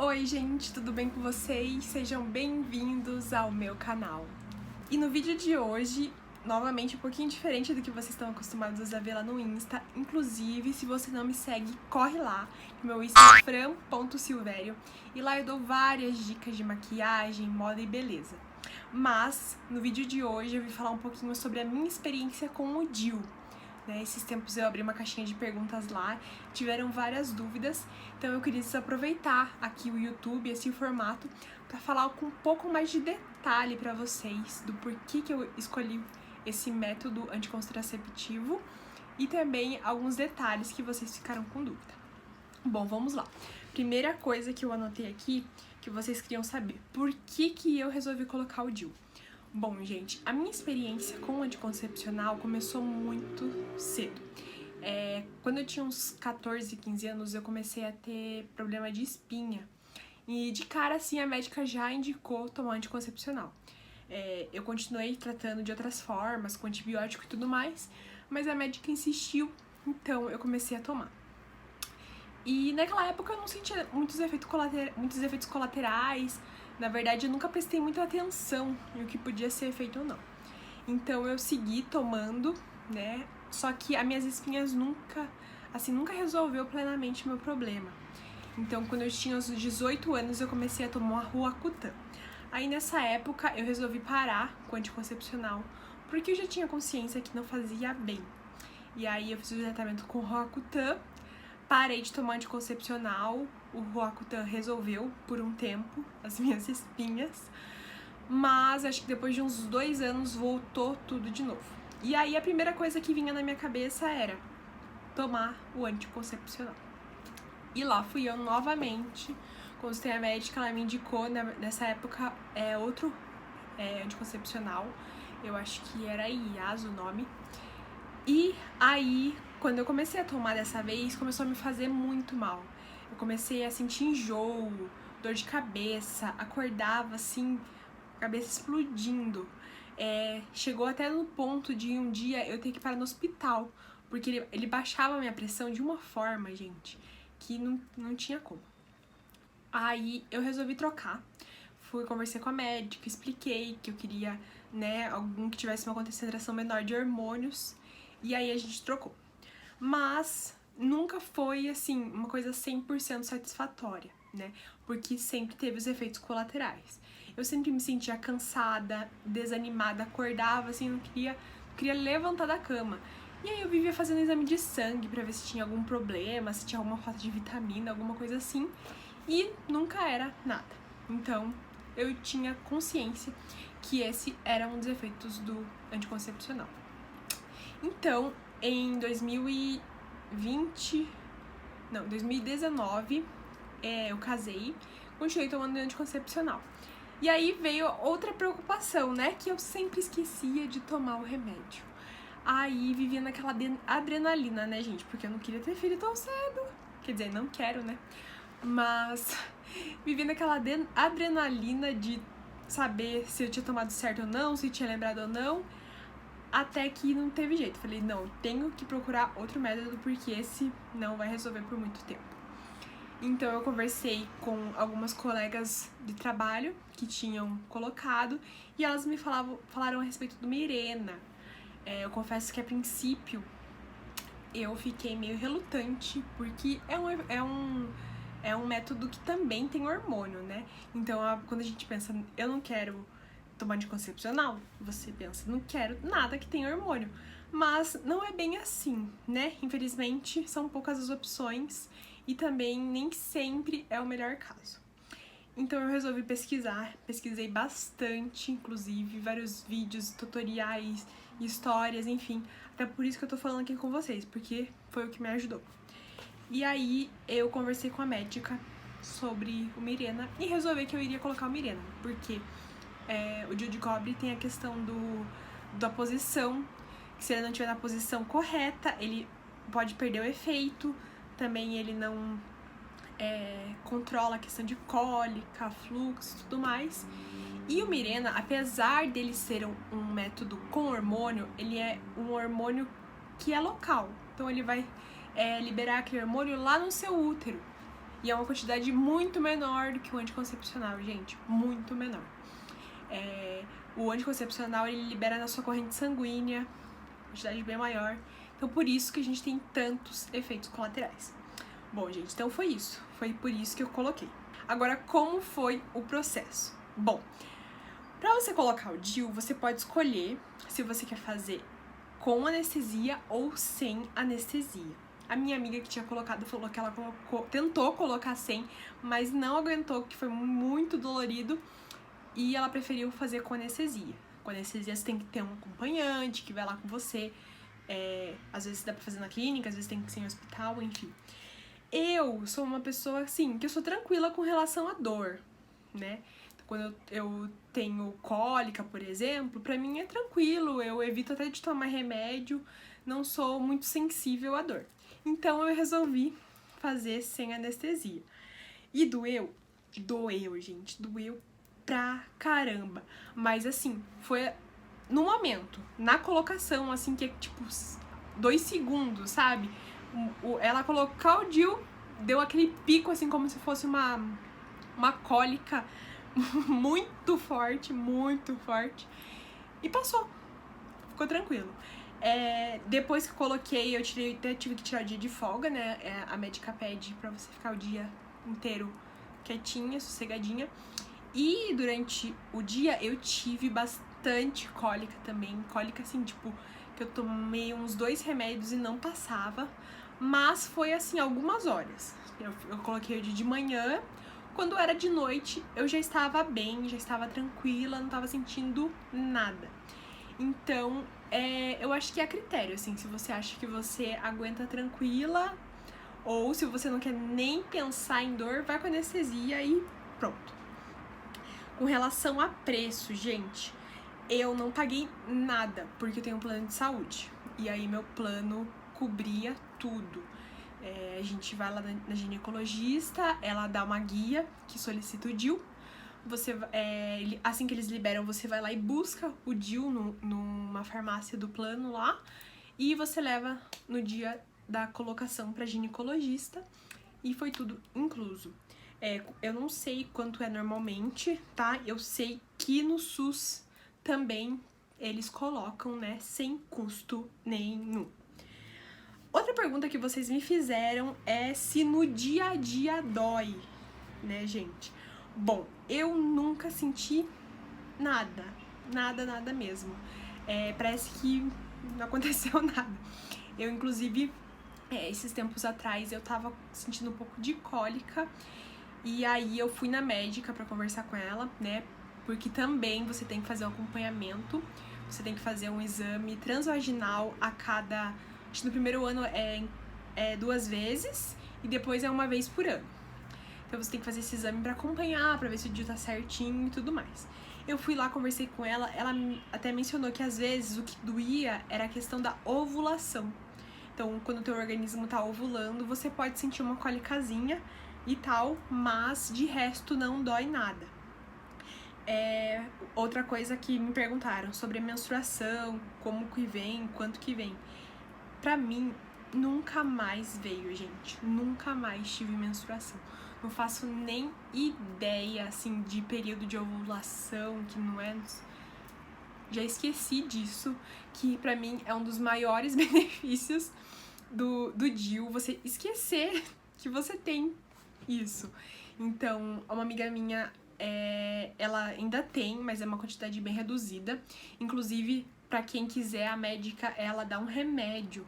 Oi gente, tudo bem com vocês? Sejam bem-vindos ao meu canal. E no vídeo de hoje, novamente um pouquinho diferente do que vocês estão acostumados a ver lá no Insta. Inclusive, se você não me segue, corre lá. Meu Insta é fran.silvério e lá eu dou várias dicas de maquiagem, moda e beleza. Mas, no vídeo de hoje eu vim falar um pouquinho sobre a minha experiência com o DIU. Esses tempos eu abri uma caixinha de perguntas lá, tiveram várias dúvidas, então eu queria aproveitar aqui o YouTube, esse formato, para falar com um pouco mais de detalhe para vocês do porquê que eu escolhi esse método anticontraceptivo e também alguns detalhes que vocês ficaram com dúvida. Bom, vamos lá. Primeira coisa que eu anotei aqui, que vocês queriam saber, por que eu resolvi colocar o DIU? Bom, gente, a minha experiência com o anticoncepcional começou muito cedo. Quando eu tinha uns 14, 15 anos, eu comecei a ter problema de espinha. E de cara, assim, a médica já indicou tomar anticoncepcional. Eu continuei tratando de outras formas, com antibiótico e tudo mais, mas a médica insistiu, então eu comecei a tomar. E naquela época eu não sentia muitos efeitos colaterais. Na verdade, eu nunca prestei muita atenção em o que podia ser feito ou não. Então eu segui tomando, né? Só que as minhas espinhas nunca resolveu plenamente o meu problema. Então, quando eu tinha uns 18 anos, eu comecei a tomar Roacutan. Aí nessa época eu resolvi parar com o anticoncepcional, porque eu já tinha consciência que não fazia bem. E aí eu fiz o tratamento com Roacutan. Parei de tomar anticoncepcional, o Roacutan resolveu por um tempo as minhas espinhas, mas acho que depois de uns 2 anos voltou tudo de novo. E aí a primeira coisa que vinha na minha cabeça era tomar o anticoncepcional. E lá fui eu novamente, consultei a médica, ela me indicou, nessa época, outro anticoncepcional, eu acho que era IAS o nome. E aí, quando eu comecei a tomar dessa vez, começou a me fazer muito mal. Eu comecei a sentir enjoo, dor de cabeça, acordava assim, cabeça explodindo. Chegou até no ponto de um dia eu ter que parar no hospital, porque ele baixava a minha pressão de uma forma, gente, que não tinha como. Aí eu resolvi trocar. Fui conversar com a médica, expliquei que eu queria, algum que tivesse uma concentração menor de hormônios. E aí a gente trocou. Mas nunca foi, assim, uma coisa 100% satisfatória, né? Porque sempre teve os efeitos colaterais. Eu sempre me sentia cansada, desanimada, acordava, assim, não queria levantar da cama. E aí eu vivia fazendo exame de sangue pra ver se tinha algum problema, se tinha alguma falta de vitamina, alguma coisa assim. E nunca era nada. Então, eu tinha consciência que esse era um dos efeitos do anticoncepcional. Então, em 2019, eu casei, continuei tomando anticoncepcional. E aí veio outra preocupação, né? Que eu sempre esquecia de tomar o remédio. Aí vivia naquela adrenalina, né, gente? Porque eu não queria ter filho tão cedo. Quer dizer, não quero, né? Mas vivia naquela adrenalina de saber se eu tinha tomado certo ou não, se tinha lembrado ou não. Até que não teve jeito. Falei, não, tenho que procurar outro método porque esse não vai resolver por muito tempo. Então eu conversei com algumas colegas de trabalho que tinham colocado e elas me falaram a respeito do Mirena. Eu confesso que a princípio eu fiquei meio relutante porque é um método que também tem hormônio, né? Então quando a gente pensa, eu não quero tomar anticoncepcional, você pensa, não quero nada que tenha hormônio. Mas não é bem assim, né? Infelizmente, são poucas as opções e também nem sempre é o melhor caso. Então eu resolvi pesquisei bastante, inclusive, vários vídeos, tutoriais, histórias, enfim. Até por isso que eu tô falando aqui com vocês, porque foi o que me ajudou. E aí eu conversei com a médica sobre o Mirena e resolvi que eu iria colocar o Mirena, porque o DIU de cobre tem a questão da posição, que se ele não estiver na posição correta, ele pode perder o efeito, também ele não controla a questão de cólica, fluxo e tudo mais. E o Mirena, apesar dele ser um método com hormônio, ele é um hormônio que é local, então ele vai liberar aquele hormônio lá no seu útero. E é uma quantidade muito menor do que o anticoncepcional, gente, muito menor. O anticoncepcional, ele libera na sua corrente sanguínea, quantidade bem maior. Então, por isso que a gente tem tantos efeitos colaterais. Bom, gente, então foi isso. Foi por isso que eu coloquei. Agora, como foi o processo? Bom, pra você colocar o DIU, você pode escolher se você quer fazer com anestesia ou sem anestesia. A minha amiga que tinha colocado falou que ela tentou colocar sem, mas não aguentou, que foi muito dolorido, e ela preferiu fazer com anestesia. Com anestesia você tem que ter um acompanhante que vai lá com você. Às vezes dá pra fazer na clínica, às vezes tem que ser em hospital, enfim. Eu sou uma pessoa, assim, que eu sou tranquila com relação à dor, né? Quando eu tenho cólica, por exemplo, pra mim é tranquilo, eu evito até de tomar remédio, não sou muito sensível à dor. Então eu resolvi fazer sem anestesia. E doeu? Doeu, gente, doeu pra caramba. Mas assim, foi no momento, na colocação, assim, que é tipo 2 segundos, sabe? Ela colocar o DIU, deu aquele pico, assim, como se fosse uma cólica muito forte, e passou, ficou tranquilo. Depois que eu coloquei, eu tive que tirar o dia de folga, né? A médica pede pra você ficar o dia inteiro quietinha, sossegadinha. E durante o dia eu tive bastante cólica também, cólica assim, tipo, que eu tomei uns 2 remédios e não passava, mas foi assim, algumas horas. Eu coloquei o dia de manhã, quando era de noite eu já estava bem, já estava tranquila, não estava sentindo nada. Então, eu acho que é a critério, assim, se você acha que você aguenta tranquila, ou se você não quer nem pensar em dor, vai com anestesia e pronto. Com relação a preço, gente, eu não paguei nada, porque eu tenho um plano de saúde. E aí meu plano cobria tudo. A gente vai lá na ginecologista, ela dá uma guia que solicita o DIU. Assim que eles liberam, você vai lá e busca o DIU numa farmácia do plano lá. E você leva no dia da colocação pra ginecologista. E foi tudo incluso. Eu não sei quanto é normalmente, tá? Eu sei que no SUS também eles colocam, né, sem custo nenhum. Outra pergunta que vocês me fizeram é se no dia a dia dói, né, gente? Bom, eu nunca senti nada mesmo. Parece que não aconteceu nada. Eu, inclusive, esses tempos atrás, eu tava sentindo um pouco de cólica. E aí eu fui na médica pra conversar com ela, né? Porque também você tem que fazer um acompanhamento. Você tem que fazer um exame transvaginal a cada... Acho que no primeiro ano é 2 vezes e depois é 1 vez por ano. Então você tem que fazer esse exame pra acompanhar, pra ver se o DIU tá certinho e tudo mais. Eu fui lá, conversei com ela, ela até mencionou que às vezes o que doía era a questão da ovulação. Então, quando o teu organismo tá ovulando, você pode sentir uma cólicazinha e tal, mas de resto não dói nada. Outra coisa que me perguntaram sobre a menstruação, como que vem, quanto que vem. Pra mim, nunca mais veio, gente. Nunca mais tive menstruação. Não faço nem ideia, assim, de período de ovulação, que não é... Já esqueci disso, que pra mim é um dos maiores benefícios do DIU, você esquecer que você tem isso. Então, uma amiga minha, ela ainda tem, mas é uma quantidade bem reduzida. Inclusive, pra quem quiser, a médica, ela dá um remédio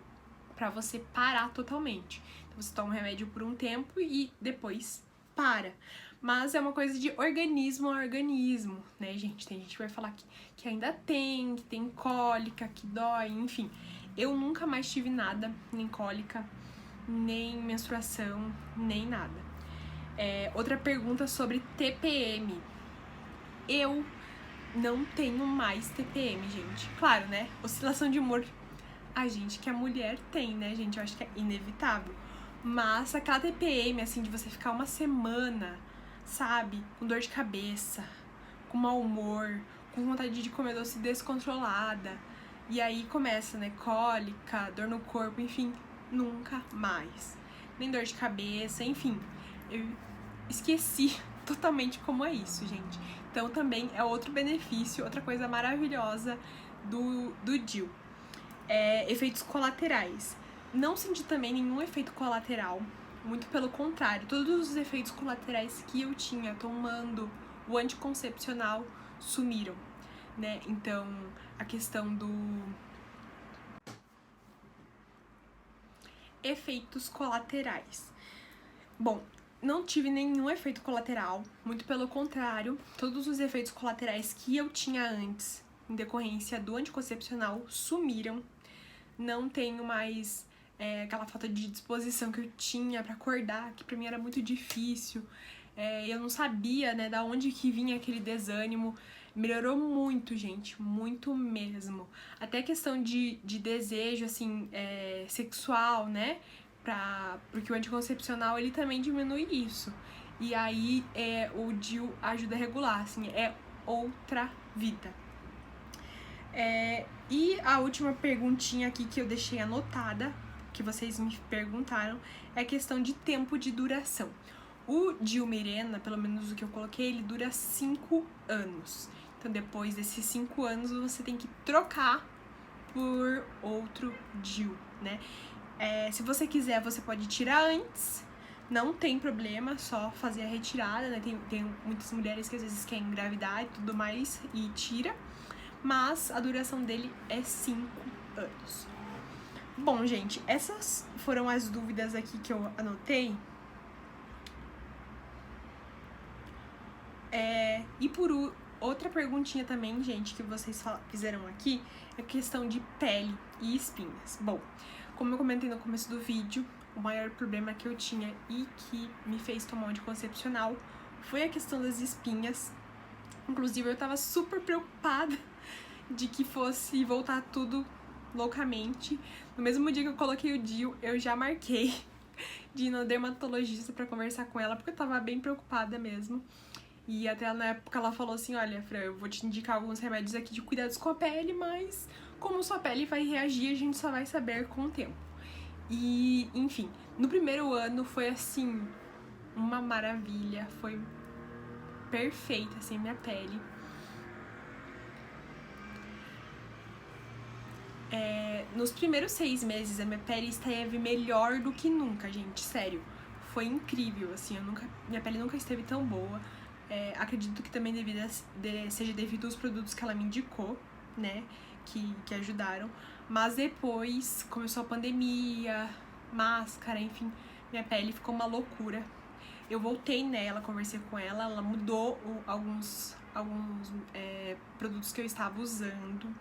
pra você parar totalmente. Então, você toma um remédio por um tempo e depois para. Mas é uma coisa de organismo a organismo, né, gente? Tem gente que vai falar que ainda tem, que tem cólica, que dói, enfim. Eu nunca mais tive nada, nem cólica, nem menstruação, nem nada. Outra pergunta sobre TPM. Eu não tenho mais TPM, gente. Claro, né? Oscilação de humor, a gente que é mulher tem, né, gente? Eu acho que é inevitável. Mas aquela TPM, assim, de você ficar 1 semana, sabe? Com dor de cabeça, com mau humor, com vontade de comer doce descontrolada. E aí começa, né? Cólica, dor no corpo, enfim, nunca mais. Nem dor de cabeça, enfim. eu esqueci totalmente como é isso, gente. Então também é outro benefício, outra coisa maravilhosa do DIU. Efeitos colaterais. Não senti também nenhum efeito colateral, muito pelo contrário, todos os efeitos colaterais que eu tinha tomando o anticoncepcional sumiram, né? Então, a questão do efeitos colaterais. Bom, não tive nenhum efeito colateral, muito pelo contrário, todos os efeitos colaterais que eu tinha antes, em decorrência do anticoncepcional, sumiram. Não tenho mais aquela falta de disposição que eu tinha pra acordar, que pra mim era muito difícil. Eu não sabia, né, da onde que vinha aquele desânimo. Melhorou muito, gente, muito mesmo. Até questão de desejo, assim, sexual, né? Porque o anticoncepcional, ele também diminui isso. E aí, o DIU ajuda a regular, assim, é outra vida. E a última perguntinha aqui que eu deixei anotada, que vocês me perguntaram, é a questão de tempo de duração. O DIU Mirena, pelo menos o que eu coloquei, ele dura 5 anos. Então, depois desses 5 anos, você tem que trocar por outro DIU, né? Se você quiser, você pode tirar antes, não tem problema, só fazer a retirada, né? Tem muitas mulheres que às vezes querem engravidar e tudo mais e tira, mas a duração dele é 5 anos. Bom, gente, essas foram as dúvidas aqui que eu anotei. E por outra perguntinha também, gente, que vocês fizeram aqui, é a questão de pele e espinhas. Bom, como eu comentei no começo do vídeo, o maior problema que eu tinha e que me fez tomar um anticoncepcional foi a questão das espinhas. Inclusive, eu tava super preocupada de que fosse voltar tudo loucamente. No mesmo dia que eu coloquei o DIU, eu já marquei de ir na dermatologista pra conversar com ela, porque eu tava bem preocupada mesmo. E até na época ela falou assim, olha, Fran, eu vou te indicar alguns remédios aqui de cuidados com a pele, mas como sua pele vai reagir, a gente só vai saber com o tempo. E, enfim, no primeiro ano foi assim, uma maravilha, foi perfeita, assim, minha pele. Nos primeiros 6 meses, a minha pele esteve melhor do que nunca, gente, sério. Foi incrível, assim, minha pele nunca esteve tão boa. Acredito que também seja devido aos produtos que ela me indicou, né, que ajudaram. Mas depois começou a pandemia, máscara, enfim, minha pele ficou uma loucura. Eu voltei nela, conversei com ela, ela mudou alguns produtos que eu estava usando.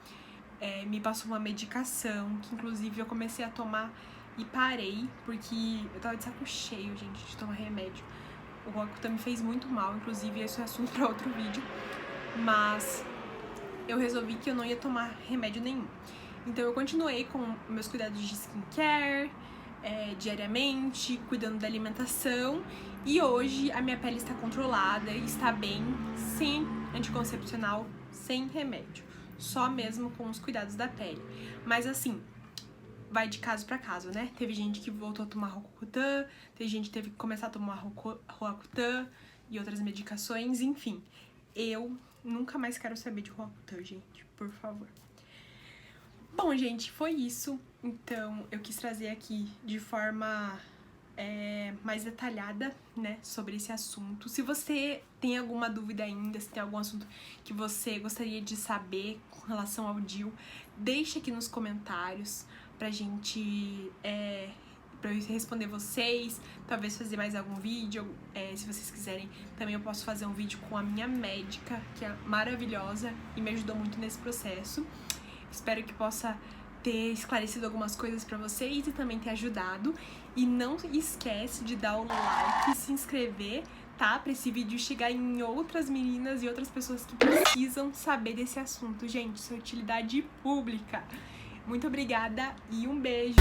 Me passou uma medicação, que inclusive eu comecei a tomar e parei, porque eu tava de saco cheio, gente, de tomar remédio. O Roacutan me fez muito mal, inclusive esse é assunto para outro vídeo, mas eu resolvi que eu não ia tomar remédio nenhum. Então eu continuei com meus cuidados de skincare, diariamente, cuidando da alimentação, e hoje a minha pele está controlada e está bem, sem anticoncepcional, sem remédio. Só mesmo com os cuidados da pele. Mas assim, vai de caso pra caso, né? Teve gente que voltou a tomar Roacutan, teve gente que teve que começar a tomar Roacutan e outras medicações, enfim. Eu nunca mais quero saber de Roacutan, gente, por favor. Bom, gente, foi isso. Então, eu quis trazer aqui de forma mais detalhada, né, sobre esse assunto. Se você tem alguma dúvida ainda, se tem algum assunto que você gostaria de saber com relação ao DIU, deixa aqui nos comentários pra gente, pra eu responder vocês, talvez fazer mais algum vídeo, se vocês quiserem, também eu posso fazer um vídeo com a minha médica, que é maravilhosa e me ajudou muito nesse processo. Espero que possa ter esclarecido algumas coisas pra vocês e também ter ajudado. E não esquece de dar o like e se inscrever, tá? Pra esse vídeo chegar em outras meninas e outras pessoas que precisam saber desse assunto. Gente, isso é utilidade pública. Muito obrigada e um beijo!